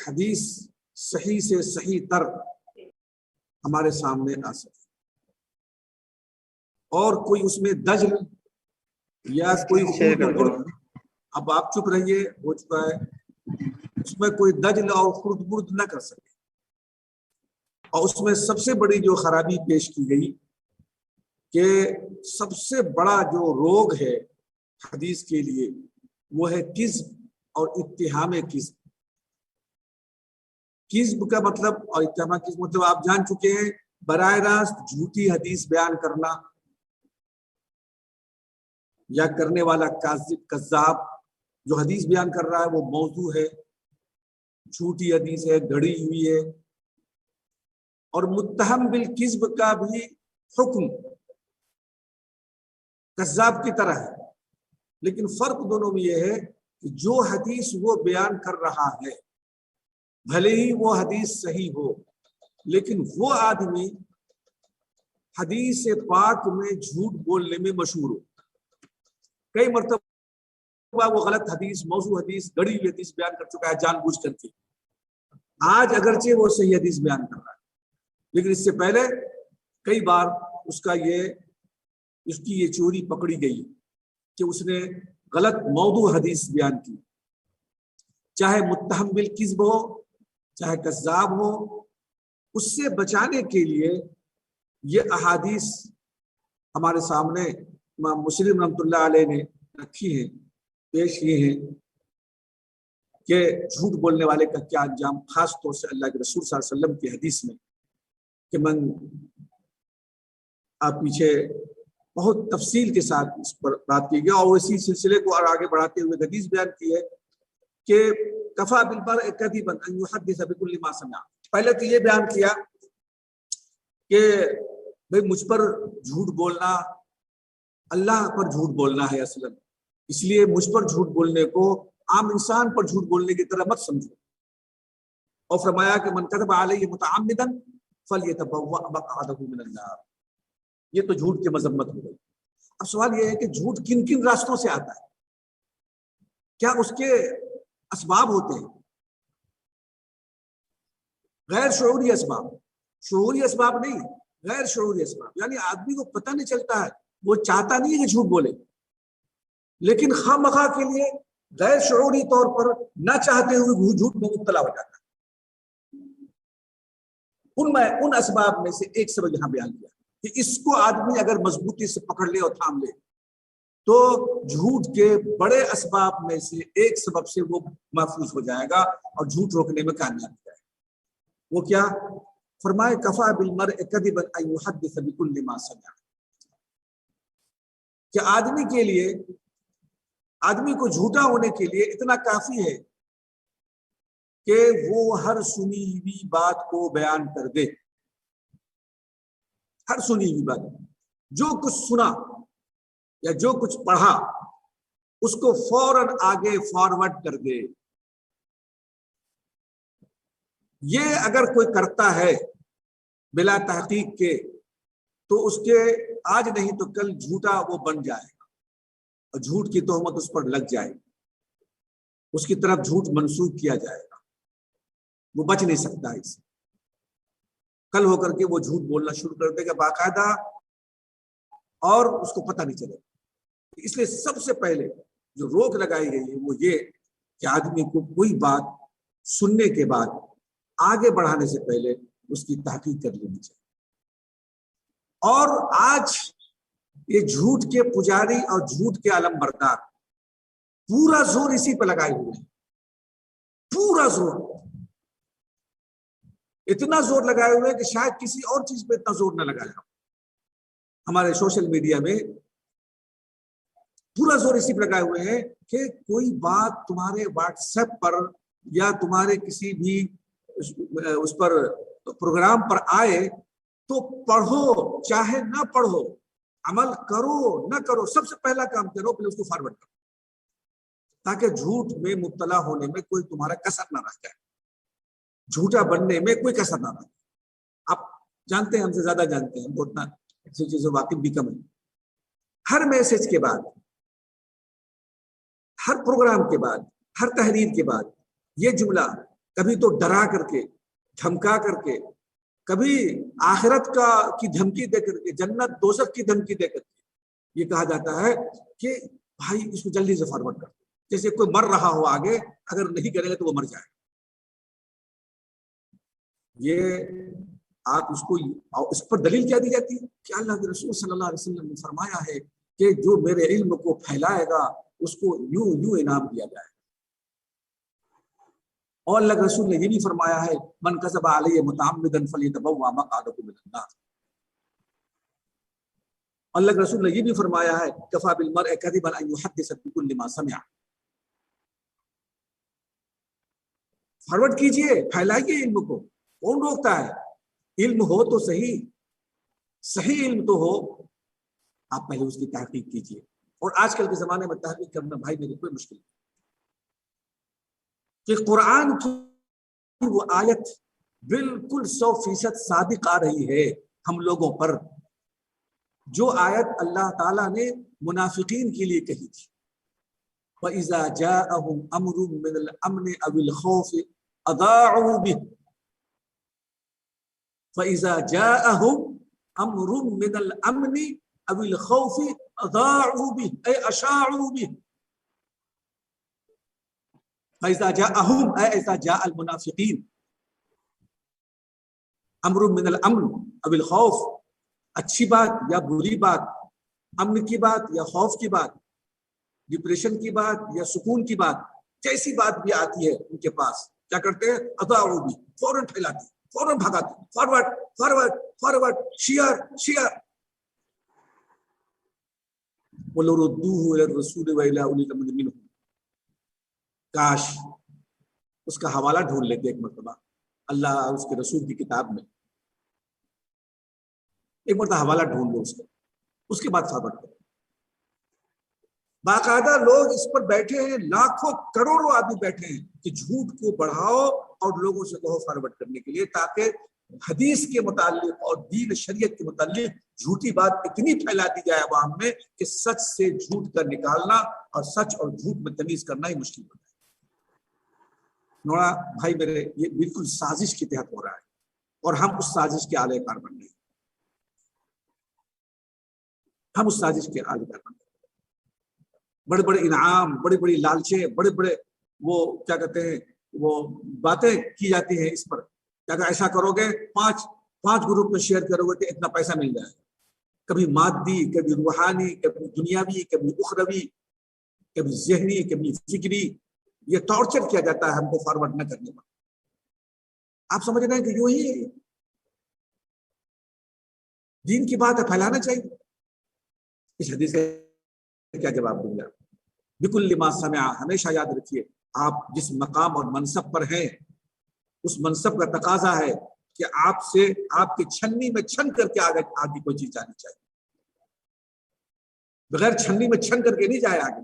حدیث صحیح سے صحیح تر ہمارے سامنے آ سکے اور کوئی اس میں دجل یا کوئی خرد برد، اب آپ چپ رہیے، ہو چکا ہے، اس میں کوئی دجل اور خرد برد نہ کر سکے۔ اور اس میں سب سے بڑی جو خرابی پیش کی گئی کہ سب سے بڑا جو روگ ہے حدیث کے لیے وہ ہے کذب اور اتہام کذب۔ کذب کا مطلب اور اتہام کذب مطلب آپ جان چکے ہیں، براہ راست جھوٹی حدیث بیان کرنا یا کرنے والا کاذب کذاب جو حدیث بیان کر رہا ہے وہ موضوع ہے، جھوٹی حدیث ہے، گھڑی ہوئی ہے۔ اور متہم بالکذب کا بھی حکم کذاب کی طرح ہے، لیکن فرق دونوں میں یہ ہے کہ جو حدیث وہ بیان کر رہا ہے بھلے ہی وہ حدیث صحیح ہو، لیکن وہ آدمی حدیث پاک میں جھوٹ بولنے میں مشہور ہو، کئی مرتبہ وہ غلط حدیث، موضوع حدیث، گڑی ہوئی حدیث بیان کر چکا ہے جان بوجھ کر کے۔ آج اگرچہ وہ صحیح حدیث بیان کر رہا ہے، لیکن اس سے پہلے کئی بار اس کی یہ چوری پکڑی گئی کہ اس نے غلط موضوع حدیث بیان کی، چاہے متہم بالکذب ہو چاہے کذاب ہو۔ اس سے بچانے کے لیے یہ احادیث ہمارے سامنے امام مسلم رحمۃ اللہ علیہ نے رکھی ہیں، پیش کیے ہیں کہ جھوٹ بولنے والے کا کیا انجام، خاص طور سے اللہ کے رسول صلی اللہ علیہ وسلم کی حدیث میں کہ آپ پیچھے بہت تفصیل کے ساتھ اس پر بات کی گئی اور اسی سلسلے کو اور آگے بڑھاتے ہوئے حدیث بیان کی ہے کہ کفا بالمرء کذبا ان یحدث بكل ما سمع۔ پہلے تو یہ بیان کیا کہ بھئی مجھ پر جھوٹ بولنا اللہ پر جھوٹ بولنا ہے اصلا، اس لیے مجھ پر جھوٹ بولنے کو عام انسان پر جھوٹ بولنے کی طرح مت سمجھو، اور فرمایا کہ من کذب علی متعمدا فلیتبوأ مقعده من النار۔ یہ تو جھوٹ کی مذمت ہو گئی۔ اب سوال یہ ہے کہ جھوٹ کن کن راستوں سے آتا ہے، کیا اس کے اسباب ہوتے ہیں؟ غیر شعوری اسباب، شعوری اسباب نہیں، غیر شعوری اسباب، یعنی آدمی کو پتہ نہیں چلتا ہے، وہ چاہتا نہیں ہے کہ جھوٹ بولے، لیکن خواہ مخواہ کے لیے غیر شعوری طور پر نہ چاہتے ہوئے وہ جھوٹ میں مبتلا ہو جاتا ہے۔ ان اسباب میں سے ایک سبب یہاں بیان کیا کہ اس کو آدمی اگر مضبوطی سے پکڑ لے اور تھام لے تو جھوٹ کے بڑے اسباب میں سے ایک سبب سے وہ محفوظ ہو جائے گا اور جھوٹ روکنے میں کامیاب ہو جائے گا۔ وہ کیا؟ فرمائے کفا بالمرء کذبا ان یحدث بكل ما سمع، کہ آدمی کو جھوٹا ہونے کے لیے اتنا کافی ہے کہ وہ ہر سنی ہوئی بات کو بیان کر دے، ہر سنی ہوئی بات، جو کچھ سنا یا جو کچھ پڑھا اس کو فوراً آگے فارورڈ کر دے۔ یہ اگر کوئی کرتا ہے بلا تحقیق کے تو اس کے آج نہیں تو کل جھوٹا وہ بن جائے گا اور جھوٹ کی تہمت اس پر لگ جائے گی، اس کی طرف جھوٹ منسوب کیا جائے گا، وہ بچ نہیں سکتا ہے اس سے۔ کل ہو کر کے وہ جھوٹ بولنا شروع کر دے گا باقاعدہ اور اس کو پتہ نہیں چلے گا۔ اس لیے سب سے پہلے جو روک لگائی گئی ہے وہ یہ کہ آدمی کو کوئی بات سننے کے بعد آگے بڑھانے سے پہلے اس کی تحقیق کر لینی چاہیے۔ اور آج یہ جھوٹ کے پجاری اور جھوٹ کے علم بردار پورا زور اسی پہ لگائے ہوئے ہیں، پورا زور، اتنا زور لگائے ہوئے کہ شاید کسی اور چیز پہ اتنا زور نہ لگایا۔ ہمارے سوشل میڈیا میں پورا زور اسی پہ لگائے ہوئے ہیں کہ کوئی بات تمہارے واٹس ایپ پر یا تمہارے کسی بھی اس پر پروگرام پر آئے تو پڑھو چاہے نہ پڑھو، عمل کرو نہ کرو، سب سے پہلا کام کرو پھر اس کو فارورڈ کرو، تاکہ جھوٹ میں مبتلا ہونے میں کوئی تمہارا کسر نہ رہ جائے، جھوٹا بننے میں کوئی کسر نہ رہ۔ آپ جانتے ہیں، ہم سے زیادہ جانتے ہیں، ہم کو اتنا ایسی چیزوں واقف بھی کم ہے۔ ہر میسج کے بعد، ہر پروگرام کے بعد، ہر تحریر کے بعد یہ جملہ کبھی تو ڈرا کر کے، دھمکا کر کے، کبھی آخرت کی دھمکی دے کر کے، جنت دوزخ کی دھمکی دے کر کے یہ کہا جاتا ہے کہ بھائی اس کو جلدی سے فارورڈ کر، جیسے کوئی مر رہا ہو آگے، اگر نہیں کرے گا تو وہ مر جائے. یہ آپ اس پر دلیل کیا دی جاتی ہے کہ اللہ کے رسول صلی اللہ علیہ وسلم نے فرمایا ہے کہ جو میرے علم کو پھیلائے گا اس کو یوں انعام دیا جائے. اور اللہ کے رسول نے یہ بھی فرمایا ہے من کذب علی متعمدا فلیتبوأ مقعدہ من النار. اللہ کے رسول نے یہ بھی فرمایا ہے کفی بالمرء کذبا ان یحدث بکل ما سمع. فارورڈ کیجئے، پھیلائیے علم کو، کون روکتا ہے؟ علم ہو تو صحیح علم تو ہو، آپ پہلے اس کی تحقیق کیجئے. اور آج کل کے زمانے میں تحقیق کرنا بھائی میری کوئی مشکل نہیں کہ قرآن کی وہ آیت بالکل 100% صادق آ رہی ہے ہم لوگوں پر، جو آیت اللہ تعالیٰ نے منافقین کے لیے کہی تھی. وَإِذَا جَاءَهُمْ أَمْرٌ مِّنَ الْأَمْنِ أَوِ الْخَوْفِ أَضَاعُوا بِهِ. فَإِذَا جَاءَهُمْ أَمْرٌ مِّنَ الْأَمْنِ أَوِ الْخَوْفِ أَضَاعُوا بِهِ أي أشاعوا بِهِ. فَإِذَا جَاءَهُمْ أي إذا جاء المنافقين أمر من الأمن أو الخوف، اچھی بات یا بری بات، امن کی بات یا خوف کی بات، ڈپریشن کی بات یا سکون کی بات، جیسی بات بھی آتی ہے ان کے پاس کیا کرتے ہیں؟ اضاعوا بھی، فوراً پھیلاتے، فوراً بھگاتے، forward forward forward, share share. وَلَوْ رُدُّوهُ إِلَى الرَّسُولِ وَإِلَىٰ أُولِي الْأَمْرِ مِنْهُمْ. کاش اس کا حوالہ ڈھونڈ لیتے ایک مرتبہ اللہ اس کے رسول کی کتاب میں، ایک مرتبہ حوالہ ڈھونڈ لو اس کے بعد فارورڈ کرو. باقاعدہ لوگ اس پر بیٹھے ہیں، لاکھوں کروڑوں آدمی بیٹھے ہیں کہ جھوٹ کو بڑھاؤ اور لوگوں سے کہو فارورڈ کرنے کے لیے، تاکہ حدیث کے متعلق اور دین شریعت کے متعلق جھوٹی بات اتنی پھیلا دی جائے عوام میں کہ سچ سے جھوٹ کا نکالنا اور سچ اور جھوٹ میں تمیز کرنا ہی مشکل ہوتا ہے. نوڑا بھائی میرے، یہ بالکل سازش کے تحت ہو رہا ہے اور ہم اس سازش کے اعلی کار بن رہے ہیں. ہم اس سازش کے اعلی کار بن رہے ہیں. بڑے بڑے انعام، بڑی بڑی لالچیں، بڑے بڑے وہ کیا کہتے ہیں وہ باتیں کی جاتی ہیں اس پر، کیا کہ ایسا کرو گے، پانچ گروپ میں شیئر کرو گے کہ اتنا پیسہ مل جائے گا. کبھی مادی، کبھی روحانی، کبھی دنیاوی، کبھی اخروی، کبھی ذہنی، کبھی فکری. یہ ٹارچر کیا جاتا ہے ہم کو فارورڈ نہ کرنے پر. آپ سمجھ رہے ہیں کہ یوں ہی دین کی بات ہے، پھیلانا چاہیے. اس حدیث کا کیا جواب دوں گا؟ بِكُلِّ مَا سَمِعَ. ہمیشہ یاد رکھیے آپ جس مقام اور منصب پر ہیں اس منصب کا تقاضا ہے کہ آپ سے آپ کی چھنی میں چھن کر کے آگے کوئی چیز جانی چاہیے. بغیر چھنی میں چھن کر کے نہیں جائے آگے.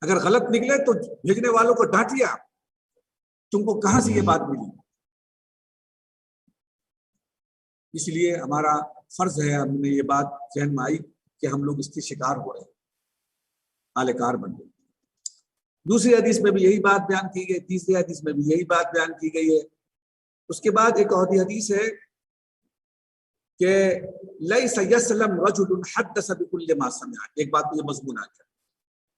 اگر غلط نکلے تو بھیجنے والوں کو ڈانٹیے، آپ تم کو کہاں سے یہ بات ملی. اس لیے ہمارا فرض ہے، ہم نے یہ بات ذہن میں آئی کہ ہم لوگ اس کے شکار ہو رہے ہیں، اعلی کار بن گئے. دوسری حدیث میں بھی یہی بات بیان کی گئی، تیسری حدیث میں بھی یہی بات بیان کی گئی ہے. اس کے بعد ایک اور حدیث ہے کہ لیس یسلم رجل حدث بكل ما سمع. ایک بات یہ مضمون آ گیا،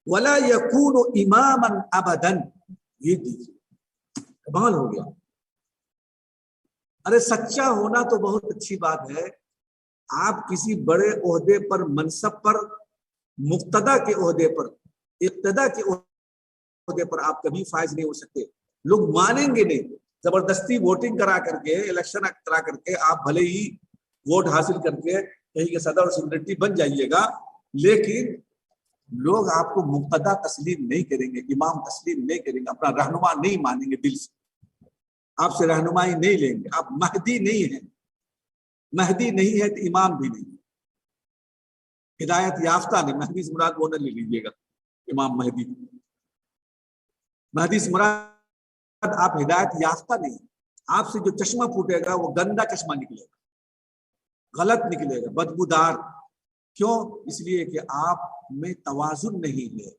ولا یکون اماما ابدا. یہ دیکھیے کمال ہو گیا. ارے سچا ہونا تو بہت اچھی بات ہے، آپ کسی بڑے عہدے پر، منصب پر، مقتدا کے عہدے پر، اقتدا کے عہدے پر آپ کبھی فائز نہیں ہو سکتے. لوگ مانیں گے نہیں. زبردستی ووٹنگ کرا کر کے، الیکشن کرا کر کے آپ بھلے ہی ووٹ حاصل کر کے کہیں کے صدر اور سیکرٹری بن جائیے گا، لیکن لوگ آپ کو مقتدا تسلیم نہیں کریں گے، امام تسلیم نہیں کریں گے، اپنا رہنما نہیں مانیں گے، دل سے آپ سے رہنمائی نہیں لیں گے. آپ مہدی نہیں ہیں، مہدی نہیں ہے تو امام بھی نہیں. ہدایت یافتہ نہیں. مہدی سے مراد وہ نہ لے لیجیے گا، امام مہدی. مہدی سے مراد آپ ہدایت یافتہ نہیں. آپ سے جو چشمہ پھوٹے گا وہ گندا چشمہ نکلے گا، غلط نکلے گا، بدبودار. کیوں؟ اس لیے کہ آپ میں توازن نہیں ہے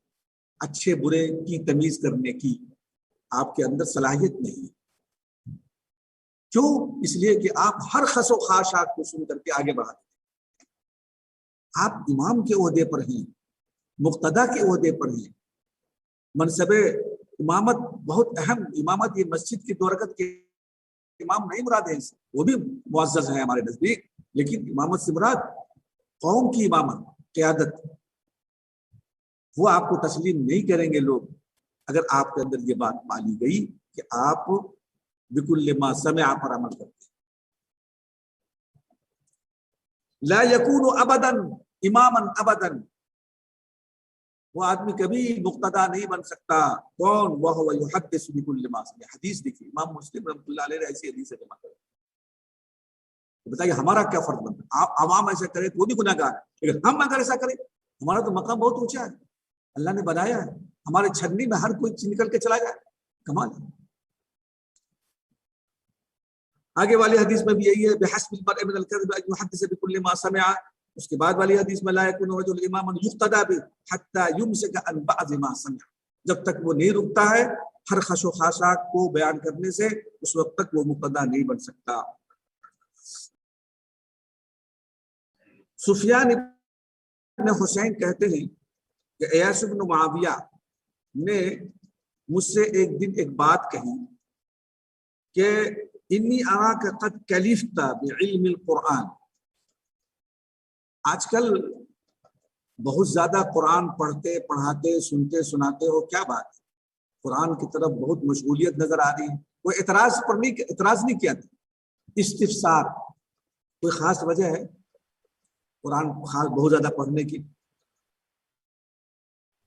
اچھے برے کی تمیز کرنے کی. آپ کے اندر صلاحیت نہیں ہے. کیوں؟ اس لیے کہ آپ ہر خس و خاشاک کو سن کر کے آگے بڑھاتے ہیں. آپ امام کے عہدے پر ہیں، مقتدا کے عہدے پر ہیں. منصب امامت بہت اہم، امامت یہ مسجد کی 2 رکعت کے امام نہیں مراد ہے، وہ بھی معزز ہے ہمارے نزدیک، لیکن امامت سے مراد قوم کی امامت، قیادت. وہ آپ کو تسلیم نہیں کریں گے لوگ اگر آپ کے اندر یہ بات پالی گئی کہ آپ بکل ما سمع پر عمل کرتے ہیں. لا یکون ابدا اماما ابدا، وہ آدمی کبھی مقتدا نہیں بن سکتا. کون؟ وہو یحدث بکل ما سمع. حدیث دیکھیے، امام مسلم رحمۃ اللہ علیہ ایسی حدیث جمع کرے. بتائیے ہمارا کیا فرض بنتا ہے؟ عوام ایسا کرے تو وہ بھی گناہ گار ہے، لیکن ہم اگر ایسا کریں، ہمارا تو مقام بہت اونچا ہے، اللہ نے بنایا ہے، ہمارے چھنی میں ہر کوئی نکل کے چلا جائے، کمال ہے. آگے والی حدیث میں بھی یہی ہے، بحسب المرء من الكذب ان يحدث بكل ما سمع. اس کے بعد والی حدیث میں لا يكون رجل اماما يقتدى به حتى يمسك عن بعض ما سمع. جب تک وہ نہیں رکتا ہے ہر خش و خاشاک کو بیان کرنے سے، اس وقت تک وہ مقتدا نہیں بن سکتا. سفیان ابن حسین کہتے ہیں کہ ایاس بن معاویہ نے مجھ سے ایک دن ایک بات کہی کہ انی اراک قد کلفت بعلم القرآن. آج کل بہت زیادہ قرآن پڑھتے پڑھاتے سنتے سناتے ہو، کیا بات ہے؟ قرآن کی طرف بہت مشغولیت نظر آ رہی ہے. کوئی اعتراض نہیں کیا تھا، استفسار. کوئی خاص وجہ ہے قرآن خاص بہت زیادہ پڑھنے کی؟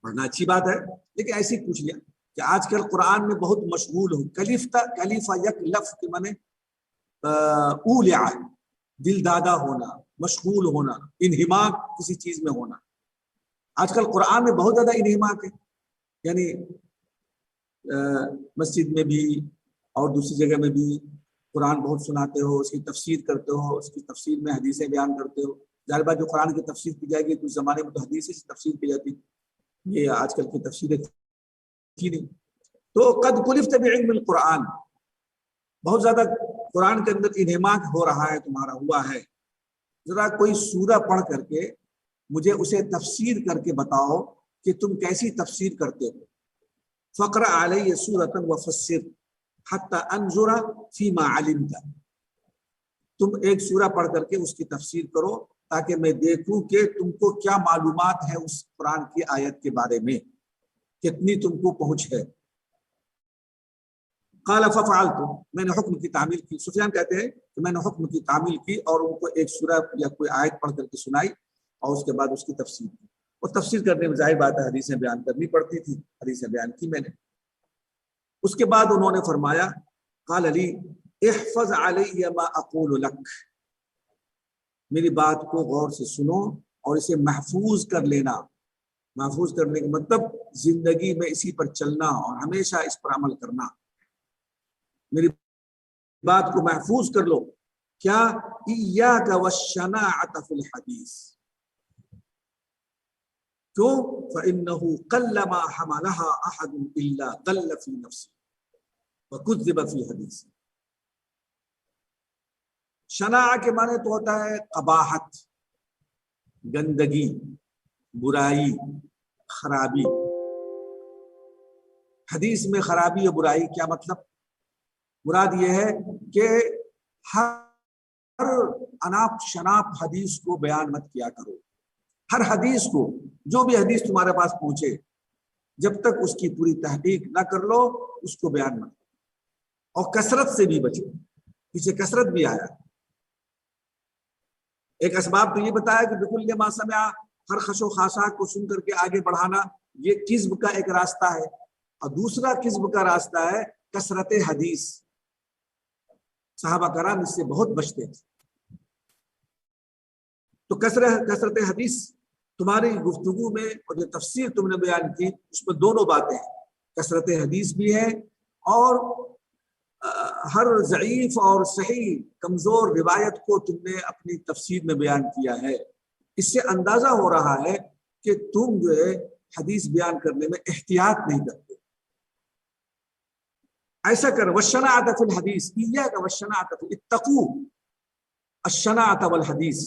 پڑھنا اچھی بات ہے، لیکن ایسے ہی پوچھ لیا کہ آج کل قرآن میں بہت مشغول ہو. کلیفہ یک لفظ کے معنی اولع، دل دادا ہونا، مشغول ہونا، انہماک کسی چیز میں ہونا. آج کل قرآن میں بہت زیادہ انہماک ہے، یعنی مسجد میں بھی اور دوسری جگہ میں بھی قرآن بہت سناتے ہو، اس کی تفسیر کرتے ہو، اس کی تفسیر میں حدیثیں بیان کرتے ہو. ظاہر بات جو قرآن کی تفسیر کی جائے گی کچھ زمانے میں تو حدیث سے تفسیر کی جاتی، یہ آج کل کی تفسیریں تھی نہیں. تو قد کلفت بعلم القرآن، بہت زیادہ قرآن کے اندر انہماک ہو رہا ہے، تمہارا ہوا ہے. ذرا کوئی سورہ پڑھ کر کے مجھے اسے تفسیر کر کے بتاؤ کہ تم کیسی تفسیر کرتے ہو. فقرأ علی سورۃ وفسر حتی انظر فیما علمت. تم ایک سورہ پڑھ کر کے اس کی تفسیر کرو تاکہ میں دیکھوں کہ تم کو کیا معلومات ہے اس قرآن کی آیت کے بارے میں، کتنی تم کو پہنچ ہے. قال ففعلت، میں نے حکم کی تعمیل کی. سفیان کہتے ہیں کہ میں نے حکم کی تعمیل کی اور ان کو ایک سورہ یا کوئی آیت پڑھ کر کے سنائی اور اس کے بعد اس کی تفسیر کی. اور تفسیر کرنے میں ظاہر بات ہے حدیثیں بیان کرنی پڑتی تھی، حدیثیں بیان کی میں نے. اس کے بعد انہوں نے فرمایا قال علی احفظ علی ما اقول لک، میری بات کو غور سے سنو اور اسے محفوظ کر لینا. محفوظ کرنے کا مطلب زندگی میں اسی پر چلنا اور ہمیشہ اس پر عمل کرنا. میری بات کو محفوظ کر لو. کیا؟ ایاک والشناعۃ فی الحدیث. کیوں؟ فإنه قلما حملها احد الا قل في نفسه وكذب في حدیث. شناع کے معنی تو ہوتا ہے قباحت، گندگی، برائی، خرابی. حدیث میں خرابی اور برائی کیا مطلب؟ مراد یہ ہے کہ ہر اناپ شناپ حدیث کو بیان مت کیا کرو. ہر حدیث کو، جو بھی حدیث تمہارے پاس پہنچے، جب تک اس کی پوری تحقیق نہ کر لو اس کو بیان مت کرو. اور کثرت سے بھی بچو، پیچھے کثرت بھی آیا. ایک اسباب تو یہ بتایا کہ بکل ما سمع، ہر خش و خاشاک کو سن کر کے آگے بڑھانا، یہ کذب کا ایک راستہ ہے. اور دوسرا کذب کا راستہ ہے کثرت حدیث. صحابہ کرام اس سے بہت بچتے تھے. تو کثرت حدیث تمہاری گفتگو میں اور جو تفسیر تم نے بیان کی اس میں دونوں باتیں ہیں، کثرت حدیث بھی ہے اور ہر ضعیف اور صحیح کمزور روایت کو تم نے اپنی تفسیر میں بیان کیا ہے. اس سے اندازہ ہو رہا ہے کہ تم جو ہے حدیث بیان کرنے میں احتیاط نہیں کرتے. ایسا کر والشناعۃ فی الحدیث ایاک والشناعۃ فی اتقوا الشناعۃ والحدیث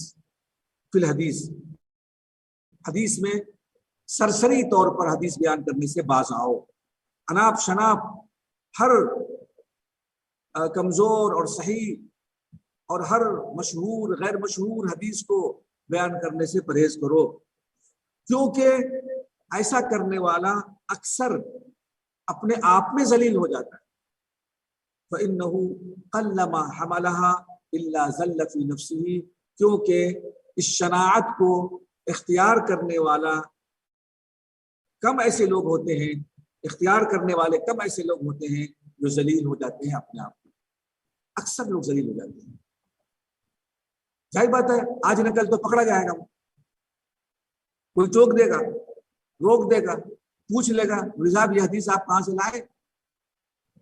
فی الحدیث، حدیث میں سرسری طور پر حدیث بیان کرنے سے باز آؤ. اناپ شناپ ہر کمزور اور صحیح اور ہر مشہور غیر مشہور حدیث کو بیان کرنے سے پرہیز کرو، کیونکہ ایسا کرنے والا اکثر اپنے آپ میں ذلیل ہو جاتا ہے. فَإِنَّهُ قَلَّمَا حَمَلَهَا إِلَّا ذَلَّ فِي نَفْسِهِ، کیونکہ اس شناعت کو اختیار کرنے والا کم ایسے لوگ ہوتے ہیں، اختیار کرنے والے کم ایسے لوگ ہوتے ہیں جو ذلیل ہو جاتے ہیں اپنے آپ میں. اکثر لوگ ذلیل ہو جاتے ہیں. ظاہر بات ہے آج نہ کل تو پکڑا جائے گا، کوئی ٹوک دے گا، روک دے گا، پوچھ لے گا صاحب یہ حدیث آپ کہاں سے لائے؟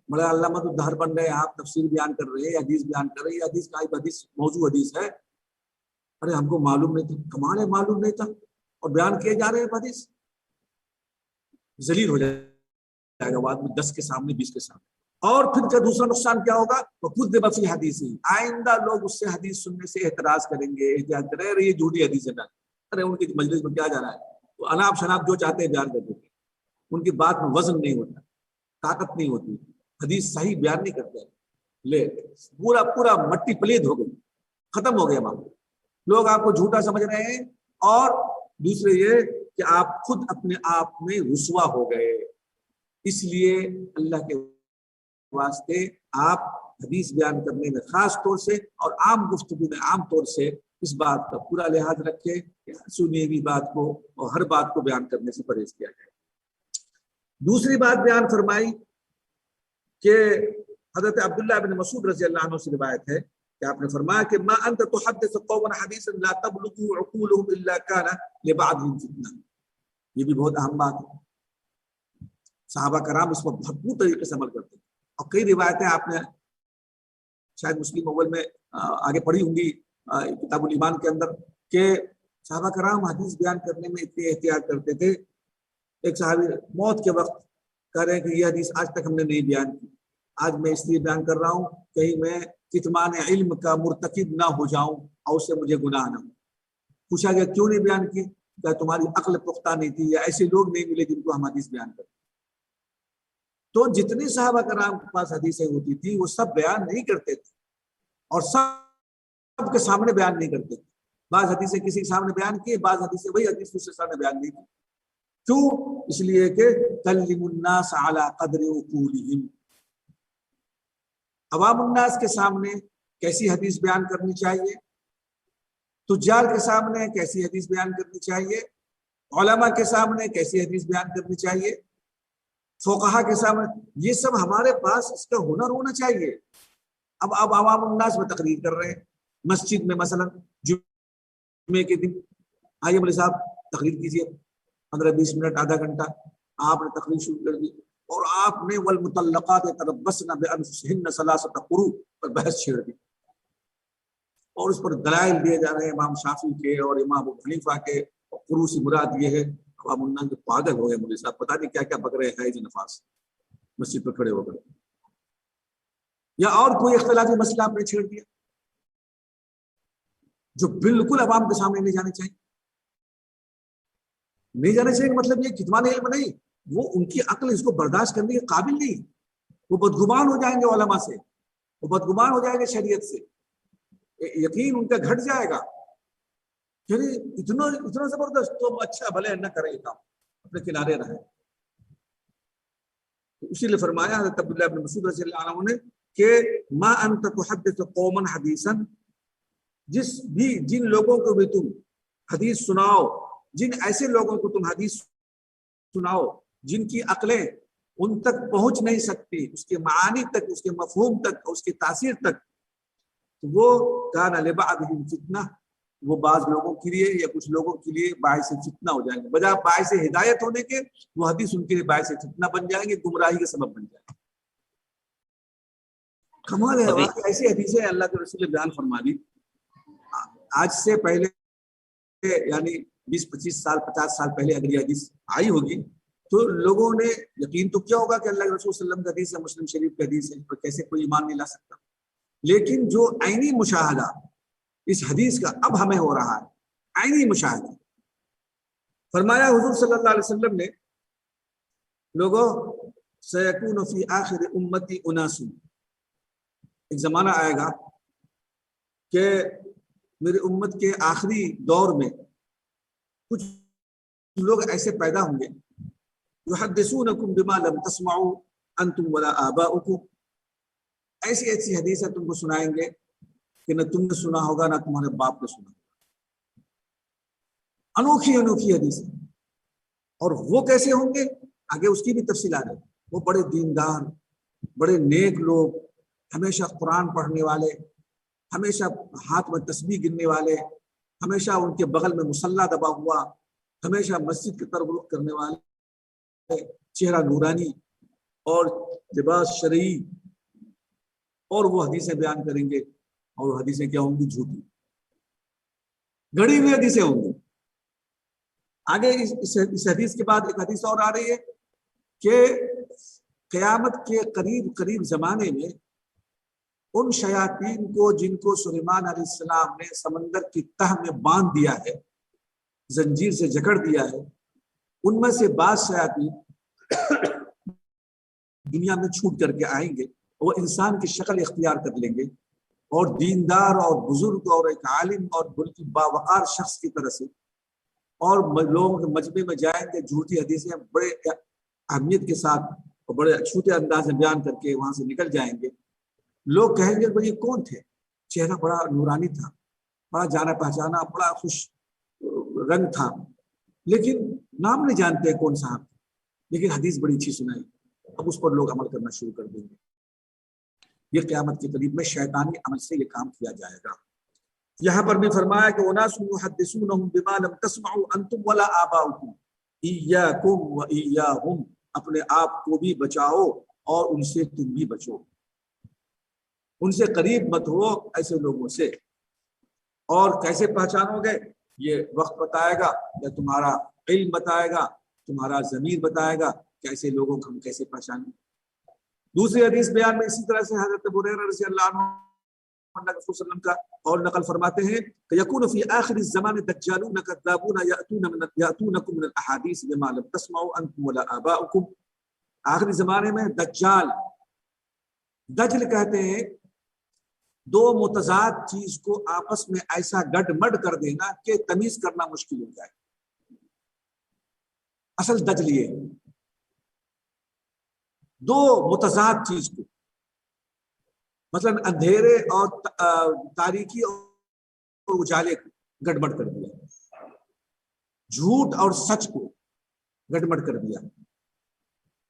بڑا علامہ تو دہر بن رہے ہیں، آپ تفسیر بیان کر رہے ہیں، حدیث بیان کر رہے ہیں، حدیث کا حدیث موضوع حدیث ہے. ارے ہم کو معلوم نہیں تھا. کمال ہے معلوم نہیں تھا اور بیان کیے جا رہے ہیں حدیث. ذلیل ہو جائے گا بعد میں 10 کے سامنے 20 کے سامنے. اور پھر کا دوسرا نقصان کیا ہوگا؟ تو خود بفی حدیث ہی، آئندہ لوگ اس سے حدیث سننے سے اعتراض کریں گے، احتجاج کریں گے، یہ جھوٹی حدیث ہے. ارے ان کی مجلس میں کیا جا رہا ہے؟ وہ اناپ شناپ جو چاہتے ہیں بیان کر دیتے ہیں. ان کی بات میں وزن نہیں ہوتا، طاقت نہیں ہوتی، حدیث صحیح بیان نہیں کرتے. لے پورا مٹی پلید ہو گئی، ختم ہو گیا معاملہ. لوگ آپ کو جھوٹا سمجھ رہے ہیں اور دوسرے یہ کہ آپ خود اپنے آپ میں رسوا ہو گئے. اس لیے اللہ کے واسطے آپ حدیث بیان کرنے میں خاص طور سے اور عام گفتگو میں عام طور سے اس بات کا پورا لحاظ رکھے کہ سنی ہوئی بات کو اور ہر بات کو بیان کرنے سے پرہیز کیا جائے. دوسری بات بیان فرمائی کہ حضرت عبداللہ بن مسعود رضی اللہ عنہ سے روایت ہے کہ آپ نے فرمایا کہ ما انت تحدث قوما حدیثا لا تبلغ عقولهم الا كان لبعضهم فتنہ. یہ بھی بہت اہم بات ہے. صحابہ کرام اس پر بھرپور طریقے سے عمل کرتے ہیں اور کئی روایتیں آپ نے شاید مسلم اول میں آگے پڑھی ہوں گی کتاب الایمان کے اندر کہ صحابہ کرام حدیث بیان کرنے میں اتنے احتیاط کرتے تھے. ایک صحابی موت کے وقت کہہ رہے ہیں کہ یہ حدیث آج تک ہم نے نہیں بیان کی، آج میں اس لیے بیان کر رہا ہوں کہیں میں کتمان علم کا مرتکب نہ ہو جاؤں اور اس سے مجھے گناہ نہ ہو. پوچھا گیا کیوں نہیں بیان کی؟ کیا تمہاری عقل پختہ نہیں تھی یا ایسے لوگ نہیں ملے جن کو ہم حدیث بیان کرتے؟ تو جتنی صحابہ کرام کے پاس حدیثیں ہوتی تھی وہ سب بیان نہیں کرتے تھے اور سب کے سامنے بیان نہیں کرتے تھے. بعض حدیثیں کسی کے سامنے بیان کی، بعض حدیثیں وہی حدیث دوسرے سامنے بیان نہیں کی. کیوں؟ اس لیے کہ کلم الناس علی قدر عقولہم، عوام الناس کے سامنے کیسی حدیث بیان کرنی چاہیے، تجار کے سامنے کیسی حدیث بیان کرنی چاہیے، علماء کے سامنے کیسی حدیث بیان کرنی چاہیے، فقہا کے سامنے، یہ سب ہمارے پاس اس کا ہنر ہونا چاہیے. اب عوام الناس میں تقریر کر رہے ہیں مسجد میں، مثلا جمعے کے دن آئیے مولوی صاحب تقریر کیجیے 15-20 منٹ آدھا گھنٹہ. آپ نے تقریر شروع کر دی اور آپ نے والمطلقات یتربصن بانفسہن ثلاثۃ قروء پر بحث چھیڑ دی اور اس پر دلائل دیے جا رہے ہیں امام شافعی کے اور امام ابو حنیفہ کے. قروء سے مراد یہ ہے عوام الناس کے پاگل ہو گئے مولوی صاحب، پتہ نہیں کیا کیا بک رہے ہیں نفاس مسجد پر کھڑے ہو کر، یا اور کوئی اختلافی مسئلہ آپ نے چھیڑ دیا جو بالکل عوام کے سامنے نہیں جانے چاہیے. نہیں جانے چاہیے مطلب یہ کتمان علم نہیں، وہ ان کی عقل اس کو برداشت کرنے کے قابل نہیں. وہ بدگمان ہو جائیں گے علماء سے، وہ بدگمان ہو جائیں گے شریعت سے، یقین ان کا گھٹ جائے گا. یعنی اتنا زبردست تو اچھا بھلے نہ کرے یہ کام، اپنے کنارے رہے. اسی لیے فرمایا حضرت عبداللہ بن مسعود رضی اللہ عنہ نے کہ ما انت تحدث قوما حدیثا، جن لوگوں کو بھی تم حدیث سناؤ، جن ایسے لوگوں کو تم حدیث سناؤ جن کی عقلیں ان تک پہنچ نہیں سکتی، اس کے معانی تک، اس کے مفہوم تک، اس کی تاثیر تک، وہ کان لبعضهم فتنہ، وہ بعض لوگوں کے لیے یا کچھ لوگوں کے لیے باعث فتنہ ہو جائیں گے. بجائے باعث ہدایت ہونے کے وہ حدیث ان کے لیے باعث فتنہ بن جائیں گے، گمراہی کا سبب بن جائیں گے. کمال ہے واقعی ایسی حدیثیں اللہ کے رسول نے بیان فرما دی. آج سے پہلے یعنی 20-25 سال 50 سال پہلے اگر یہ حدیث آئی ہوگی تو لوگوں نے یقین تو کیا ہوگا کہ اللہ کے رسول صلی اللہ علیہ وسلم کا حدیث ہے، مسلم شریف کی حدیث ہے، پر کیسے کوئی ایمان نہیں لا سکتا؟ لیکن جو عینی مشاہدہ اس حدیث کا اب ہمیں ہو رہا ہے، عینی مشاہدہ، فرمایا حضور صلی اللہ علیہ وسلم نے، لوگوں سیکون فی آخر امتی اناس، ایک زمانہ آئے گا کہ میری امت کے آخری دور میں کچھ لوگ ایسے پیدا ہوں گے یحدثونکم بما لم تسمعوا انتم ولا آباؤکم، ایسی ایسی حدیثیں تم کو سنائیں گے کہ نہ تم نے سنا ہوگا نہ تمہارے باپ نے سنا ہوگا، انوکھی انوکھی حدیثیں۔ اور وہ کیسے ہوں گے آگے اس کی بھی تفصیل آ رہی ہے، وہ بڑے دیندار، بڑے نیک لوگ، ہمیشہ قرآن پڑھنے والے، ہمیشہ ہاتھ میں تسبیح گننے والے، ہمیشہ ان کے بغل میں مصلی دبا ہوا، ہمیشہ مسجد کی طرف رخ کرنے والے، چہرہ نورانی اور لباس شرعی، اور وہ حدیثیں بیان کریں گے، اور وہ حدیثیں کیا ہوں گی؟ جھوٹی، گڑی ہوئی حدیثیں ہوں گی۔ آگے اس حدیث کے بعد ایک حدیث اور آ رہی ہے کہ قیامت کے قریب قریب زمانے میں ان شیاطین کو جن کو سلیمان علیہ السلام نے سمندر کی تہ میں باندھ دیا ہے، زنجیر سے جکڑ دیا ہے، ان میں سے بعض شیاطین دنیا میں چھوٹ کر کے آئیں گے، وہ انسان کی شکل اختیار کر لیں گے، اور دیندار اور بزرگ اور ایک عالم اور باوقار شخص کی طرح سے، اور لوگوں کے مجمع میں جائیں گے، جھوٹی حدیثیں بڑے اہمیت کے ساتھ اور بڑے چھوٹے انداز میں بیان کر کے وہاں سے نکل جائیں گے۔ لوگ کہیں گے بھائی یہ کون تھے؟ چہرہ بڑا نورانی تھا، بڑا جانا پہچانا، بڑا خوش رنگ تھا، لیکن نام نہیں جانتے کون صاحب، لیکن حدیث بڑی اچھی سنائی، اب اس پر لوگ عمل کرنا شروع کر دیں گے۔ یہ قیامت کے قریب میں شیطانی عمل سے یہ کام کیا جائے گا۔ یہاں پر بھی فرمایا کہ اُنَاسٌ يُحَدِّثُونَهُم بِمَا لَمْ تَسْمَعُوا أَنْتُمْ وَلَا آبَاؤُكُمْ إِيَّاكُمْ وَإِيَّاهُمْ، اپنے آپ کو بھی بچاؤ اور ان سے تم بھی بچو، ان سے قریب مت ہو ایسے لوگوں سے۔ اور کیسے پہچانو گے؟ یہ وقت بتائے گا، یا تمہارا علم بتائے گا، تمہارا ضمیر بتائے گا کہ ایسے لوگوں کو ہم کیسے پہچانیں۔ دوسری حدیث بیان میں اسی طرح سے حضرت ابو ہریرہ رضی اللہ عنہ اللہ کے رسول صلی اللہ علیہ وسلم کا اور نقل فرماتے ہیں کہ یکون فی آخر الزمان دجالون کذابون یاتونکم من الاحادیث بما لم تسمعوا انتم ولا آباؤکم، آخری زمانے میں دجال، دجل کہتے ہیں دو متضاد چیز کو آپس میں ایسا گڈ مڈ کر دینا کہ تمیز کرنا مشکل ہو جائے، اصل دجل یہ ہے، دو متضاد چیز کو، مثلا اندھیرے اور تاریکی اور اجالے کو گڑبڑ کر دیا، جھوٹ اور سچ کو گڑبڑ کر دیا،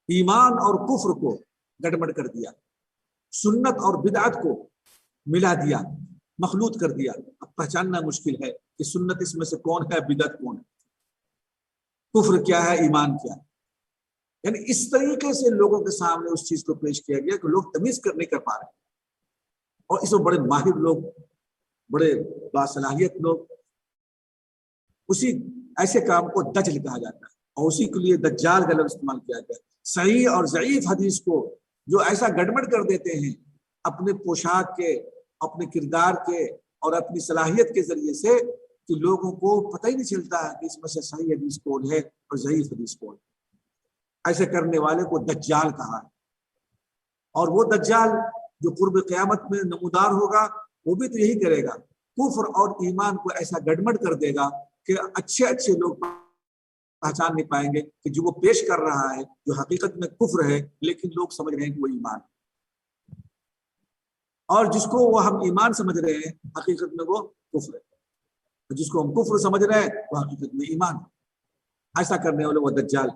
ایمان اور کفر کو گڑبڑ کر دیا، سنت اور بدعت کو ملا دیا، مخلوط کر دیا۔ اب پہچاننا مشکل ہے کہ سنت اس میں سے کون ہے، بدعت کون ہے، کفر کیا ہے، ایمان کیا ہے۔ یعنی اس طریقے سے لوگوں کے سامنے اس چیز کو پیش کیا گیا کہ لوگ تمیز نہیں کر پا رہے، اور اس میں بڑے ماہر لوگ، بڑے باصلاحیت لوگ، اسی ایسے کام کو دجل کہا جاتا ہے، اور اسی کے لیے دجال کا لفظ استعمال کیا گیا ہے۔ صحیح اور ضعیف حدیث کو جو ایسا گڑبڑ کر دیتے ہیں اپنے پوشاک کے، اپنے کردار کے اور اپنی صلاحیت کے ذریعے سے، کہ لوگوں کو پتہ ہی نہیں چلتا ہے کہ اس میں سے صحیح حدیث کون ہے اور ضعیف حدیث کون ہے۔ ایسے کرنے والے کو دجال کہا ہے، اور وہ دجال جو قرب قیامت میں نمودار ہوگا وہ بھی تو یہی کرے گا، کفر اور ایمان کو ایسا گڑبڑ کر دے گا کہ اچھے اچھے لوگ پہچان نہیں پائیں گے کہ جو وہ پیش کر رہا ہے جو حقیقت میں کفر ہے، لیکن لوگ سمجھ رہے ہیں کہ وہ ایمان ہے، اور جس کو وہ ہم ایمان سمجھ رہے ہیں حقیقت میں وہ کفر ہے، جس کو ہم کفر سمجھ رہے ہیں وہ حقیقت میں ایمان ہے۔ ایسا کرنے والے وہ دجال،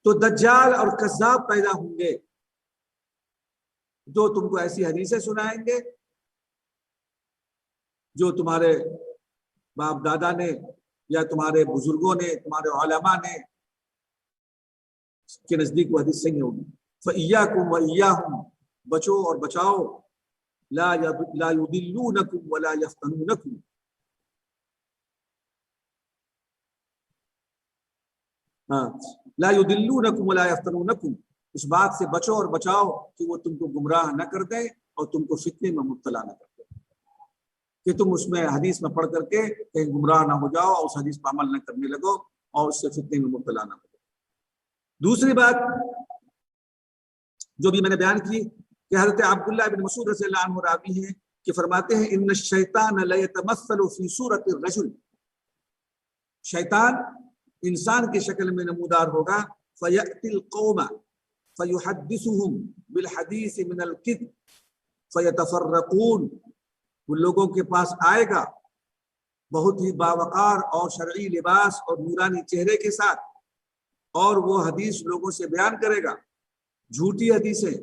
تو دجال اور کذاب پیدا ہوں گے جو تم کو ایسی حدیثیں سنائیں گے جو تمہارے باپ دادا نے یا تمہارے بزرگوں نے، تمہارے علماء نے کے نزدیک وہ حدیث صحیح ہوگی۔ فَإِيَّاكُمْ وَإِيَّاهُمْ، بچو اور بچاؤ، لا يُضِلُّونَكُمْ وَلَا يَفْتَنُونَكُمْ، لا یضلونکم ولا یفتنونکم، اس بات سے بچو اور بچاؤ کہ وہ تم کو گمراہ نہ کر دیں اور تم کو فتنے میں مبتلا نہ کر دیں، کہ تم اس میں حدیث میں پڑھ کر کے کہیں گمراہ نہ ہو جاؤ اور اس حدیث پر عمل نہ کرنے لگو اور اس سے فتنے میں مبتلا نہ ہو جاؤ۔ دوسری بات جو بھی میں نے بیان کی کہ حضرت عبداللہ بن مسعود رضی اللہ عنہ راوی ہیں کہ فرماتے ہیں ان الشیطان لیتمثل فی صورت الرجل، شیطان انسان کی شکل میں نمودار ہوگا، فیأتی القوم فیحدثهم بالحدیث من الکذب فیتفرقون، ان لوگوں کے پاس آئے گا بہت ہی باوقار اور شرعی لباس اور نورانی چہرے کے ساتھ، اور وہ حدیث لوگوں سے بیان کرے گا، جھوٹی حدیثیں،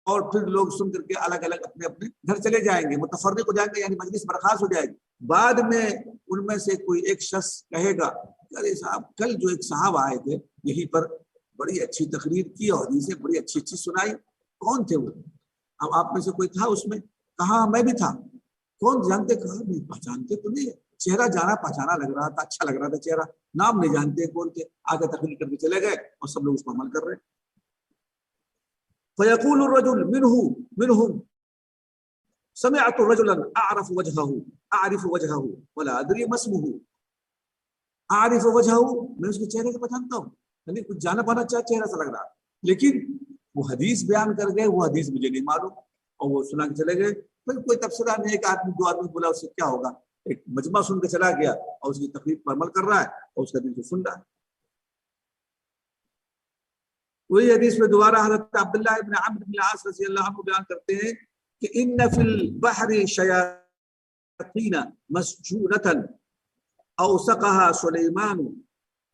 اور پھر لوگ سن کر کے الگ الگ اپنے اپنے گھر چلے جائیں گے، متفرق ہو جائیں گے، یعنی مجلس برخاست ہو جائے گی۔ بعد میں ان میں سے کوئی ایک شخص کہے گا ارے صاحب کل جو ایک صاحب آئے تھے یہیں پر بڑی اچھی تقریر کی اور حدیثیں بڑی اچھی اچھی سنائی، کون تھے وہ؟ اب آپ میں سے کوئی تھا اس میں؟ کہاں میں بھی تھا۔ کون جانتے؟ کہاں نہیں پہچانتے تو نہیں، چہرہ جانا پہچانا لگ رہا تھا، اچھا لگ رہا تھا چہرہ، نام نہیں جانتے کون تھے، آگے تقریر کر کے چلے گئے اور سب لوگ اس پر عمل کر رہے ہیں۔ فيقول الرجل منهم سمعت رجلا اعرف وجهه ولا ادري ما اسمه، اعرف وجهه میں اس کے چہرے کو پہچانتا ہوں، یعنی کچھ جانا پانا چہرہ سے لگ رہا، لیکن وہ حدیث بیان کر گئے، وہ حدیث مجھے نہیں معلوم، اور وہ سنا کے چلے گئے، پھر کوئی تبصرہ نہیں، ایک آدمی دو آدمی بولا، اس سے کیا ہوگا، ایک مجمع سن کے چلا گیا اور اس کی تقریر پر عمل کر رہا ہے اور اس کا دل کو سن رہا ہے۔ وہی حدیث میں دوبارہ حضرت عبداللہ ابن عمرو بن العاص رضی اللہ عنہ بیان کرتے ہیں کہ ان فی البحر شیاطین مسجونۃ اوثقها سلیمان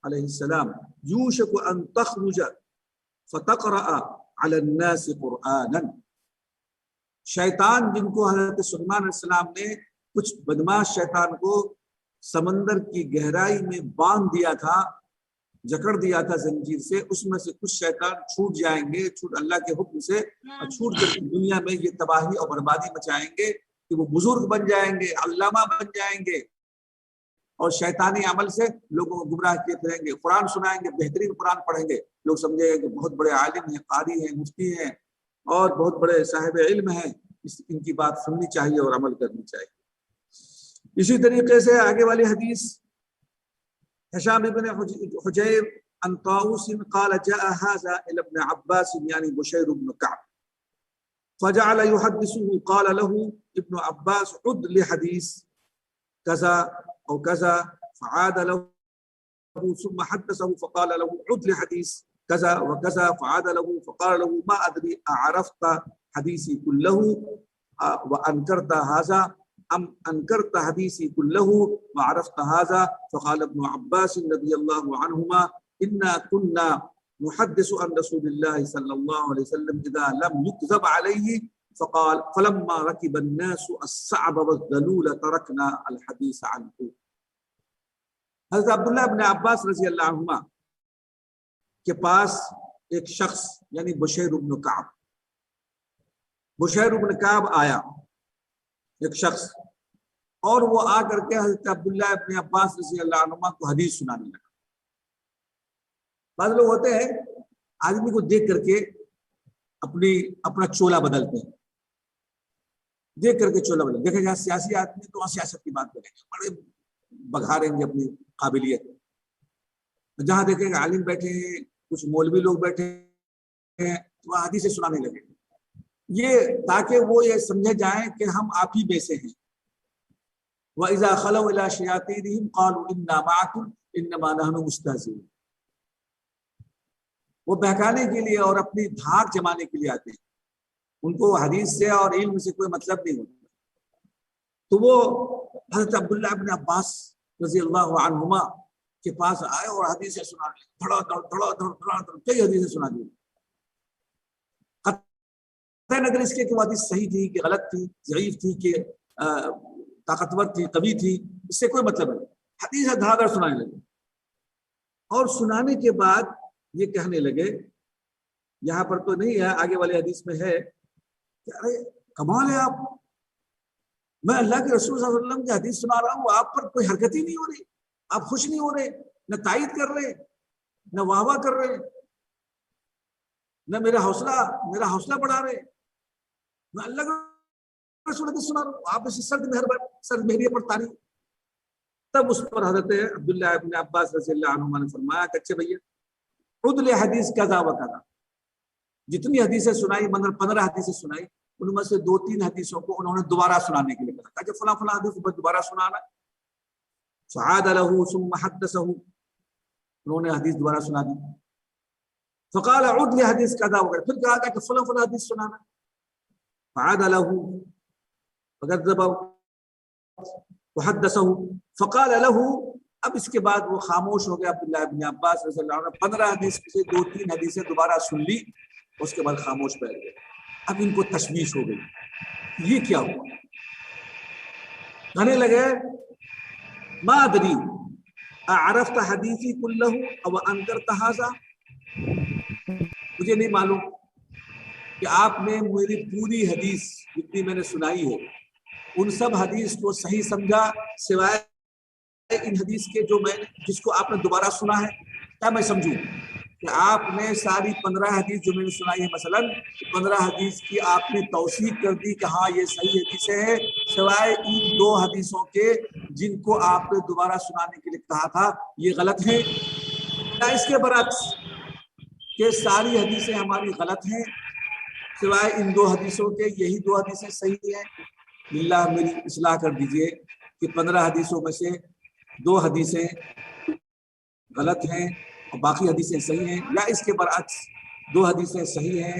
علیہ السلام یوشک ان تخرج فتقرأ علی الناس قرآنا، شیطان جن کو حضرت سلیمان علیہ السلام نے کچھ بدماش شیطان کو سمندر کی گہرائی میں باندھ دیا تھا، جکڑ دیا تھا زنجیر سے، اس میں سے کچھ شیطان چھوٹ جائیں گے، چھوٹ اللہ کے حکم سے، اور چھوٹ کر دنیا میں یہ تباہی اور بربادی مچائیں گے کہ وہ بزرگ بن جائیں گے، علامہ بن جائیں گے، اور شیطانی عمل سے لوگوں کو گمراہ کیے پھریں گے، قرآن سنائیں گے، بہترین قرآن پڑھیں گے، لوگ سمجھے گا کہ بہت بڑے عالم ہیں، قاری ہیں، مفتی ہیں اور بہت بڑے صاحب علم ہیں، ان کی بات سننی چاہیے اور عمل کرنی چاہیے۔ اسی طریقے سے آگے والی حدیث ہشام بن حجیر عن طاووس قال جاء هذا الى ابن عباس يعني بشير بن كعب فجعل يحدثه قال له ابن عباس عد لحديث كذا او كذا فعاد له ثم حدثه فقال له عد لحديث كذا وكذا فعاد له فقال له ما ادري اعرفت حديثي كله وانكرت هذا ام انکرت حدیثی کلہ وعرفت هذا، فقال ابن عباس رضی اللہ عنہما انا كنا نحدث عن رسول اللہ صلی اللہ علیہ وسلم اذا لم يكذب علیہ فقال فلما ركب الناس الصعب والذلول تركنا الحديث عنه۔ حضرت عبداللہ ابن عباس رضی اللہ عنہما کے پاس ایک شخص یعنی بشیر بن کعب، بشیر بن کعب آیا، ایک شخص، اور وہ آ کر کے حضرت عبداللہ ابن عباس رضی اللہ عنہ کو حدیث سنانے لگا۔ بعض لوگ ہوتے ہیں آدمی کو دیکھ کر کے اپنا چولا بدلتے ہیں، دیکھ کر کے چولا بدل، دیکھیں جہاں سیاسی آدمی تو وہاں سیاست کی بات کریں گے، بڑے بگھاریں گے اپنی قابلیت، جہاں دیکھیں گے عالم بیٹھے ہیں، کچھ مولوی لوگ بیٹھے ہیں، تو وہاں حدیثیں سنانے لگے، یہ تاکہ وہ یہ سمجھے جائیں کہ ہم آپ ہی میں سے ہیں۔ وَإِذَا خَلَوْا إِلَىٰ شَيَاطِينِهِمْ قَالُوا إِنَّا مَعَكُمْ إِنَّمَا نَحْنُ مُسْتَهْزِئُونَ، وہ بہکانے کے لیے اور اپنی دھاک جمانے کے لیے آتے ہیں، ان کو حدیث سے اور علم سے کوئی مطلب نہیں ہوتا۔ تو وہ حضرت عبداللہ ابن عباس رضی اللہ عنہما کے پاس آئے اور حدیثیں سنا لی، دھڑا دھڑ کئی حدیثیں سنا دی، نگر اس کے کہ وہ حدیث صحیح تھی کہ غلط تھی، ضعیف تھی کہ طاقتور تھی، قوی تھی، اس سے کوئی مطلب نہیں، حدیث دھڑا دھڑ سنانے لگے، اور سنانے کے بعد یہ کہنے لگے، یہاں پر تو نہیں ہے، آگے والے حدیث میں ہے کہ ارے کمال ہے، آپ، میں اللہ کے رسول صلی اللہ علیہ وسلم کی حدیث سنا رہا ہوں، آپ پر کوئی حرکت ہی نہیں ہو رہی، آپ خوش نہیں ہو رہے، نہ تائید کر رہے، نہ واہ واہ کر رہے ہیں، نہ میرا حوصلہ بڑھا رہے، نہ اللہ کا رسول حدیث سنا رہا ہوں، آپ اسے سرد مہریے پر تعریف۔ تب اس پر حضرت عبداللہ ابن عباس رضی اللہ عنہما نے فرمایا کہ اچھے بھیا عدل حدیث کذا و کذا، جتنی حدیثیں سنائی، مگر 15 حدیثیں سنائی، ان میں سے 2-3 حدیثوں کو انہوں نے دوبارہ سنانے کے لیے کہا کہ فلاں فلاں حدیث کو دوبارہ سنانا۔ فعاد له ثم حدثه، انہوں نے حدیث دوبارہ سنا دی۔ فقال عدل حدیث کذا و کذا، پھر کہا کہ فلاں فلاں حدیث سنانا۔ فعاد له فكذب وحدثه فقال له، اب اس کے بعد وہ خاموش ہو گیا عبداللہ ابن عباس رضی اللہ عنہ، 15 حدیث سے 2-3 حدیثیں دوبارہ سن لی، اس کے بعد خاموش بیٹھ گئے۔ اب ان کو تشویش ہو گئی، یہ کیا ہوا؟ کہنے لگے ما ادری اعرفت حدیثی کلہ او انکرت ھذا، مجھے نہیں معلوم کہ آپ نے میری پوری حدیث جتنی میں نے سنائی ہے ان سب حدیث کو صحیح سمجھا سوائے ان حدیث کے جو میں جس کو آپ نے دوبارہ سنا ہے؟ کیا میں سمجھوں کہ آپ نے ساری 15 حدیث جو میں نے سنائی ہے مثلا 15 حدیث کی آپ نے توثیق کر دی کہ ہاں یہ صحیح حدیثیں ہیں، سوائے ان 2 حدیثوں کے جن کو آپ نے دوبارہ سنانے کے لیے کہا تھا یہ غلط ہیں؟ یا اس کے برعکس کہ ساری حدیثیں ہماری غلط ہیں سوائے ان 2 حدیثوں کے، یہی 2 حدیثیں صحیح ہیں؟ للہ میری اصلاح کر دیجئے کہ 15 حدیثوں میں سے 2 حدیثیں غلط ہیں اور باقی حدیثیں صحیح ہیں، یا اس کے برعکس 2 حدیثیں صحیح ہیں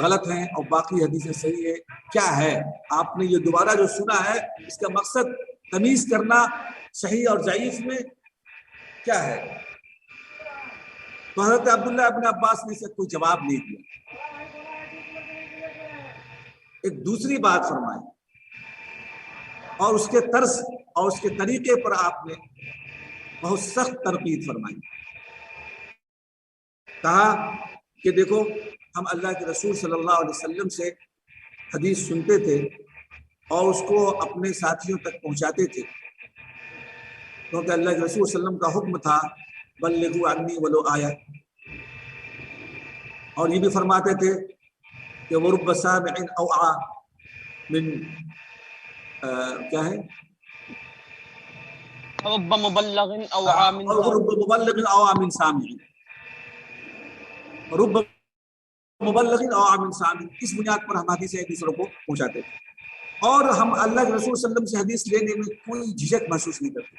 غلط ہیں اور باقی حدیثیں صحیح ہیں؟ کیا ہے آپ نے یہ دوبارہ جو سنا ہے اس کا مقصد تمیز کرنا صحیح اور ضعیف میں کیا ہے؟ تو حضرت عبداللہ ابن عباس نے اسے کوئی جواب نہیں دیا۔ ایک دوسری بات فرمائی اور اس کے طرز اور اس کے طریقے پر آپ نے بہت سخت تنقید فرمائی۔ کہا کہ دیکھو ہم اللہ کے رسول صلی اللہ علیہ وسلم سے حدیث سنتے تھے اور اس کو اپنے ساتھیوں تک پہنچاتے تھے، کیونکہ اللہ کے رسول صلی اللہ علیہ وسلم کا حکم تھا بلغوا عنی ولو آیہ، اور یہ بھی فرماتے تھے کہ ورب سامع اوعى من کیا ہے رب مبلغ اوعى من رب مبلغ اوعى من سامع، رب مبلغ اوعى من سامع، اس بنیاد پر ہم حدیثیں ایک دوسرے کو پہنچاتے تھے اور ہم اللہ کے رسول صلی اللہ علیہ وسلم سے حدیث لینے میں کوئی جھجک محسوس نہیں کرتے،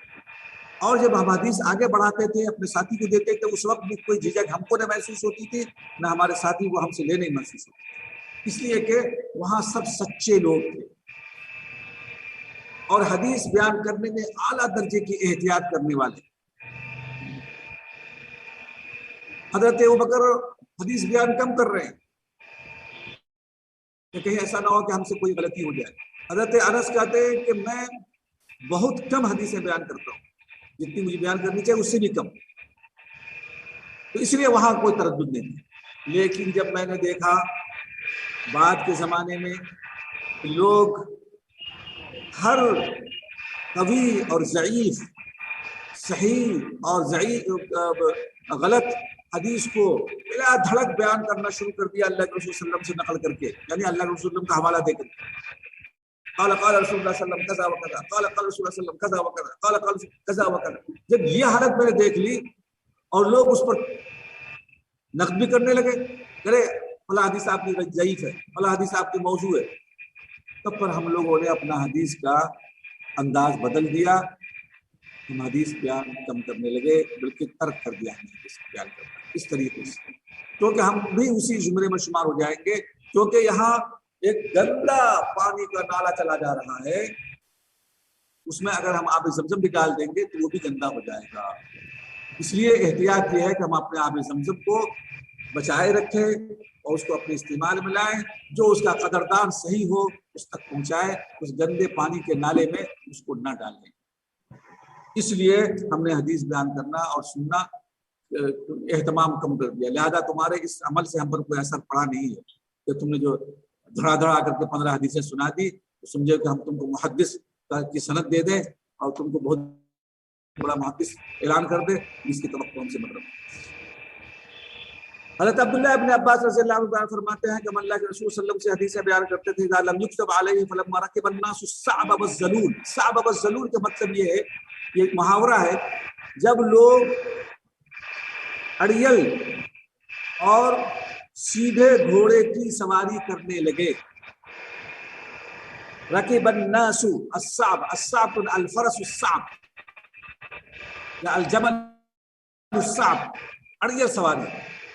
اور جب ہم حدیث آگے بڑھاتے تھے اپنے ساتھی کو دیتے تھے اس وقت بھی کوئی جھجک ہم کو نہ محسوس ہوتی تھی نہ ہمارے ساتھی وہ ہم سے لینے محسوس ہوتی تھی، اس لیے کہ وہاں سب سچے لوگ تھے اور حدیث بیان کرنے میں اعلیٰ درجے کی احتیاط کرنے والے۔ حضرت ابوبکر حدیث بیان کم کر رہے ہیں کہ کہیں ایسا نہ ہو کہ ہم سے کوئی غلطی ہو جائے۔ حضرت انس کہتے ہیں کہ میں بہت کم حدیثیں بیان کرتا ہوں، جتنی مجھے بیان کرنی چاہیے اس سے بھی کم، تو اس لیے وہاں کوئی تردد نہیں تھی۔ لیکن جب میں نے دیکھا بعد کے زمانے میں لوگ ہر قوی اور ضعیف، صحیح اور ضعیف غلط حدیث کو بلا دھڑک بیان کرنا شروع کر دیا اللہ کے رسول صلی اللہ علیہ وسلم سے نقل کر کے، یعنی اللہ کے رسول صلی اللہ علیہ وسلم کا حوالہ دے کر، قال قال رسول اللہ صلی اللہ علیہ وسلم کذا وکذا، قال قال رسول اللہ صلی اللہ علیہ وسلم کذا وکذا، قال قال کذا وکذا۔ جب یہ حالت میں نے دیکھ لی اور لوگ اس پر نقد بھی کرنے لگے، کرے فلاں حدیث آپ کی ضعیف ہے، فلاں حدیث آپ کی موضوع ہے، تب پر ہم لوگوں نے اپنا حدیث کا انداز بدل دیا، ہم حدیث بیان کم کرنے لگے، بلکہ ترک کر دیا ہم حدیث بیان کرنا اس طریقے سے، کیونکہ ہم بھی اسی زمرے میں شمار ہو جائیں گے، کیونکہ یہاں ایک گندا پانی کا نالا چلا جا رہا ہے، اس میں اگر ہم آب زمزم بھی ڈال دیں گے تو وہ بھی گندا ہو جائے گا۔ اس لیے احتیاط یہ ہے کہ ہم اپنے آب زمزم کو بچائے رکھیں اور اس کو اپنے استعمال میں لائیں، جو اس کا قدردان صحیح ہو اس تک پہنچائے، اس گندے پانی کے نالے میں اس کو نہ ڈالیں۔ اس لیے ہم نے حدیث بیان کرنا اور سننا اہتمام کم کر دیا، لہذا تمہارے اس عمل سے ہم پر کوئی اثر پڑا نہیں ہے کہ تم نے جو دھڑا دھڑا کر کے 15 حدیثیں سنا دی تو سمجھے کہ ہم تم کو محدث کی سند دے دیں اور تم کو بہت بڑا محدث اعلان کر دے، جس کی توقع ہم سے مطلب۔ حضرت عبداللہ ابن عباس رضی اللہ عنہ بیان فرماتے ہیں کہ ہم اللہ کے رسول صلی اللہ علیہ وسلم سے حدیثیں بیان کرتے تھے اذا لم یکتب علیہ فلما رکب الناس الصعب والذلول. صعب والذلول کا مطلب یہ ہے، یہ ایک محاورہ ہے، جب لوگ اڑیل اور سیدھے گھوڑے کی سواری کرنے لگے. رکب الناس الصعب، الصعب الفرس الصعب یا الجمل الصعب، اڑیل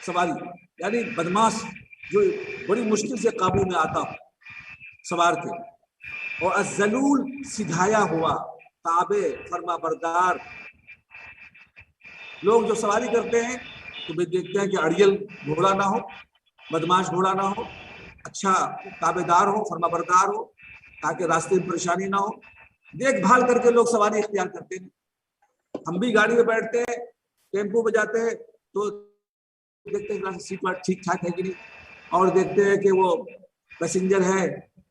سواری یعنی بدماش جو بڑی مشکل سے قابو میں آتا سوار کے، اور الذلول سدھایا ہوا تابع فرما بردار. لوگ جو سواری کرتے ہیں تو بھی دیکھتے ہیں کہ اڑیل گھوڑا نہ ہو، بدماش گھوڑا نہ ہو، اچھا تابع دار ہو، فرما بردار ہو، تاکہ راستے میں پریشانی نہ ہو. دیکھ بھال کر کے لوگ سواری اختیار کرتے ہیں. ہم بھی گاڑی میں بیٹھتے ہیں، ٹیمپو پہ جاتے ہیں تو دیکھتے ہیں سیٹ پر ٹھیک ٹھاک ہے کہ نہیں، اور دیکھتے ہیں کہ وہ پیسنجر ہے،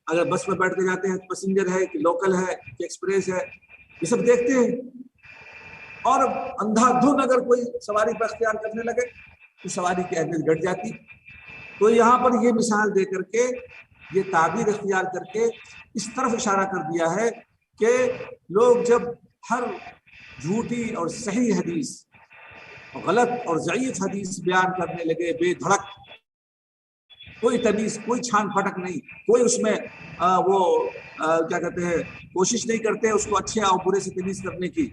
اگر بس میں بیٹھ کے جاتے ہیں پیسنجر ہے کہ لوکل ہے کہ ایکسپریس ہے، یہ سب دیکھتے ہیں. اور اندھا دھن اگر کوئی سواری پر اختیار کرنے لگے تو سواری کی اہمیت گھٹ جاتی. تو یہاں پر یہ مثال دے کر کے، یہ تعبیر اختیار کر کے اس طرف اشارہ کر دیا ہے کہ لوگ جب ہر جھوٹی اور صحیح حدیث، غلط اور ضعیف حدیث بیان کرنے لگے بے دھڑک، کوئی تمیز، کوئی چھان پھٹک نہیں، کوئی اس میں کیا کہتے ہیں کوشش نہیں کرتے اس کو اچھے اور برے سے تمیز کرنے کی،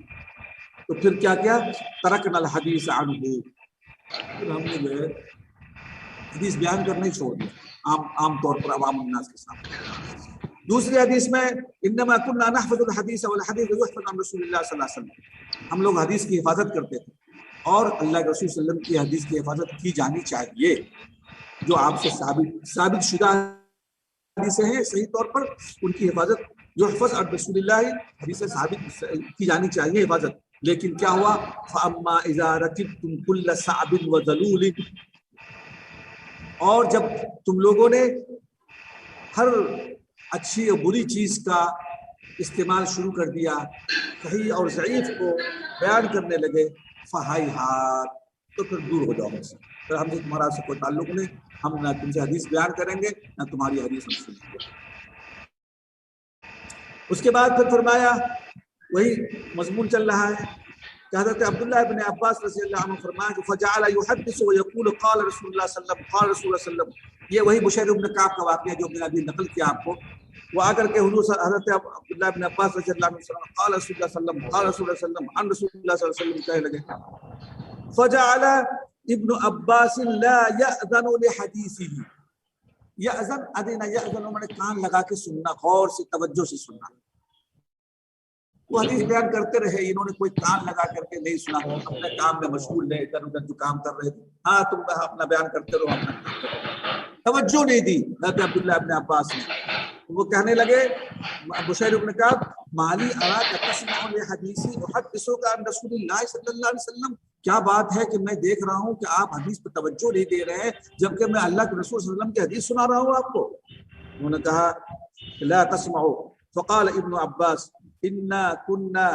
تو پھر کیا کیا ترکنا الحدیث عنہ، پھر ہم نے جو ہے حدیث بیان کرنا ہی چھوڑ دیا عام طور پر عوام الناس کے سامنے. دوسری حدیث میں انما كنا نحفظ الحدیث والحدیث يحفظ عن رسول اللہ صلی اللہ علیہ وسلم، ہم لوگ حدیث کی حفاظت کرتے تھے اور اللہ کے رسول صلی اللہ علیہ وسلم کی حدیث کی حفاظت کی جانی چاہیے جو آپ سے ثابت شدہ حدیثیں ہیں صحیح طور پر، ان کی حفاظت یحفظ عن رسول اللہ، حدیث ثابت کی جانی چاہیے حفاظت. لیکن کیا ہوا فاما اذا رکبتم كل صعب وذلول، اور جب تم لوگوں نے ہر اچھی اور بری چیز کا استعمال شروع کر دیا، صحیح اور ضعیف کو بیان کرنے لگے، فہائی ہاتھ، تو پھر دور ہو جاؤ مجھ سے، پھر ہم سے تمہارا سے کوئی تعلق نہیں، ہم نہ تم سے حدیث بیان کریں گے نہ تمہاری حدیث ہم سنیں گے. اس کے بعد پھر فرمایا، وہی مضمون چل رہا ہے کہ حضرت عبداللہ ابن عباس رضی اللہ عنہ فرمایا کہ فجعل يحدث ويقول قال رسول اللہ صلی اللہ علیہ وسلم قال رسول اللہ صلی اللہ علیہ وسلم. یہ وہی بشیر ابن کعب کا واقعہ جو میں نے ابھی نقل کیا آپ کو. وہ آ کر کے حضرت عبداللہ ابن عباس رضی اللہ عنہ قال رسول اللہ صلی اللہ علیہ وسلم قال رسول اللہ صلی اللہ علیہ وسلم عن رسول اللہ صلی اللہ علیہ وسلم کہنے لگے. فجعل ابن عباس لا يأذن لحدیثه، یأذن ادنا یأذن میں نے کان لگا کے سننا، غور سے توجہ سے سننا. وہ حدیث بیان کرتے رہے، انہوں نے کوئی کان لگا کر کے نہیں سنا، اپنے کام میں مشغول رہے، ادھر ادھر جو کام کر رہے تھے، ہاں تم اپنا بیان کرتے رہو، اپنا کام کرتے رہو. توجہ نہیں دی حضرت عبداللہ ابن عباس نے. وہ کہنے لگے بشیر ابن کعب مالی اراک تسمع لحدیثی احدثک عن رسول اللہ صلی اللہ علیہ وسلم، کیا بات ہے کہ میں دیکھ رہا ہوں کہ آپ حدیث پر توجہ نہیں دے رہے ہیں جبکہ میں اللہ کے رسول صلی اللہ علیہ وسلم کی حدیث سنا رہا ہوں آپ کو. انہوں نے کہا لا تسمعوا. فقال ابن عباس انا كنا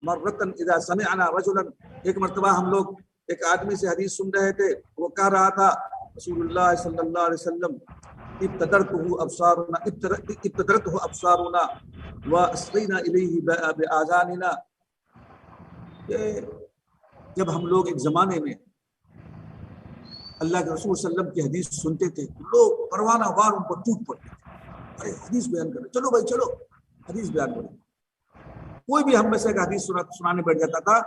مرة اذا سمعنا رجلا، ایک مرتبہ ہم لوگ ایک آدمی سے حدیث سن رہے تھے، وہ کہہ رہا تھا رسول اللہ صلی اللہ علیہ وسلم ابتدرته ابصارنا واسقينا اليه باذاننا. جب ہم لوگ ایک زمانے میں اللہ کے رسول صلی اللہ علیہ وسلم کی حدیث سنتے تھے، لوگ پروانہ وار ان پر ٹوٹ پڑتے تھے، ارے حدیث بیان کریں، چلو بھائی چلو حدیث بیان کریں. کوئی بھی ہم میں سے حدیث سنانے بیٹھ جاتا تھا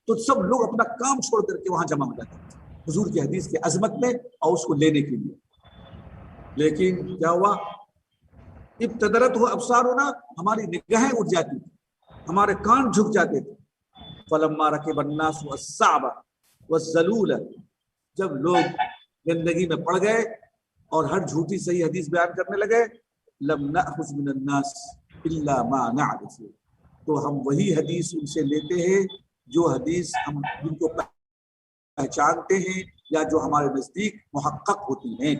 تو سب لوگ اپنا کام چھوڑ کر کے وہاں جمع ہو جاتے تھے حضور کی حدیث کی عظمت میں اور اس کو لینے کے لیے. لیکن کیا ہوا ابتدرت ہو ابصارنا، ہماری نگاہیں اٹھ جاتی تھی، ہمارے کان جھک جاتے تھے. فلما رکب الناس الصعب والذلول، جب لوگ گندگی میں پڑ گئے اور ہر جھوٹی صحیح حدیث بیان کرنے لگے، لم نأخذ من الناس الا ما نعرف، تو ہم وہی حدیث ان سے لیتے ہیں جو حدیث ہم جن کو پہچانتے ہیں یا جو ہمارے نزدیک محقق ہوتی ہیں.